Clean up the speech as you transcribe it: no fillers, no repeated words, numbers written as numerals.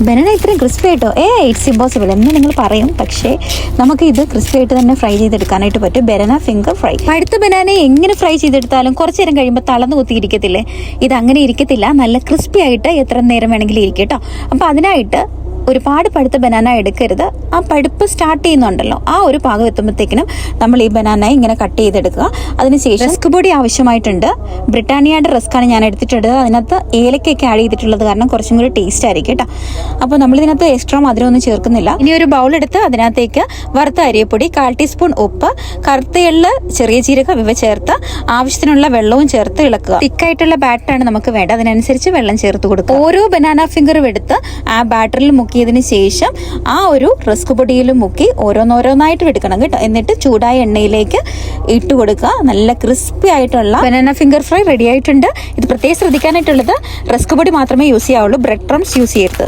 Banana ഇത്രയും crispy ആയിട്ടോ? It's impossible എന്ന് നിങ്ങൾ പറയും, പക്ഷേ നമുക്ക് ഇത് ക്രിസ്പി ആയിട്ട് തന്നെ ഫ്രൈ ചെയ്തെടുക്കാനായിട്ട് പറ്റും. Banana finger fry. പഴുത്ത ബനാനയെ എങ്ങനെ ഫ്രൈ ചെയ്തെടുത്താലും കുറച്ച് നേരം കഴിയുമ്പോൾ തളർന്നു കുത്തിയിരിക്കത്തില്ലേ? ഇത് അങ്ങനെ ഇരിക്കത്തില്ല, നല്ല ക്രിസ്പി ആയിട്ട് എത്ര നേരം വേണമെങ്കിലും ഇരിക്കും കേട്ടോ. അപ്പോൾ അതിനായിട്ട് ഒരുപാട് പഴുത്ത ബനാന എടുക്കരുത്. ആ പഴുപ്പ് സ്റ്റാർട്ട് ചെയ്യുന്നുണ്ടല്ലോ, ആ ഒരു പാകം എത്തുമ്പോഴത്തേക്കിനും നമ്മൾ ഈ ബനാന ഇങ്ങനെ കട്ട് ചെയ്തെടുക്കുക. അതിനുശേഷം റസ്ക് പൊടി ആവശ്യമായിട്ടുണ്ട്. ബ്രിട്ടാനിയയുടെ റസ്ക്കാണ് ഞാൻ എടുത്തിട്ടുള്ളത്. അതിനകത്ത് ഏലക്കൊക്കെ ആഡ് ചെയ്തിട്ടുള്ളത് കാരണം കുറച്ചും കൂടി ടേസ്റ്റ് ആയിരിക്കും കേട്ടോ. അപ്പോൾ നമ്മളിതിനകത്ത് എക്സ്ട്രാ മധുരമൊന്നും ചേർക്കുന്നില്ല. ഇനി ഒരു ബൗൾ എടുത്ത് അതിനകത്തേക്ക് വറുത്ത അരിപ്പൊടി, 1/4 ടീസ്പൂൺ ഉപ്പ്, കറുത്ത എള്ള്, ചെറിയ ജീരകം ഇവ ചേർത്ത് ആവശ്യത്തിനുള്ള വെള്ളവും ചേർത്ത് ഇളക്കുക. തിക്കായിട്ടുള്ള ബാറ്ററാണ് നമുക്ക് വേണ്ടത്, അതിനനുസരിച്ച് വെള്ളം ചേർത്ത് കൊടുക്കുക. ഓരോ ബനാന ഫിംഗറും എടുത്ത് ആ ബാറ്ററിൽ മുക്കിയതിന് ശേഷം ആ ഒരു റസ്ക് പൊടിയിലും മുക്കി ഓരോന്നോരോന്നായിട്ട് എടുക്കണം കേട്ടോ. എന്നിട്ട് ചൂടായ എണ്ണയിലേക്ക് ഇട്ട് കൊടുക്കുക. നല്ല ക്രിസ്പി ആയിട്ടുള്ള ബനാന ഫിംഗർ ഫ്രൈ റെഡി ആയിട്ടുണ്ട്. ഇത് പ്രത്യേകം ശ്രദ്ധിക്കാനായിട്ടുള്ളത് റസ്ക് പൊടി മാത്രമേ യൂസ് ചെയ്യാവുള്ളൂ, ബ്രെഡ് ക്രംസ് യൂസ് ചെയ്യരുത്.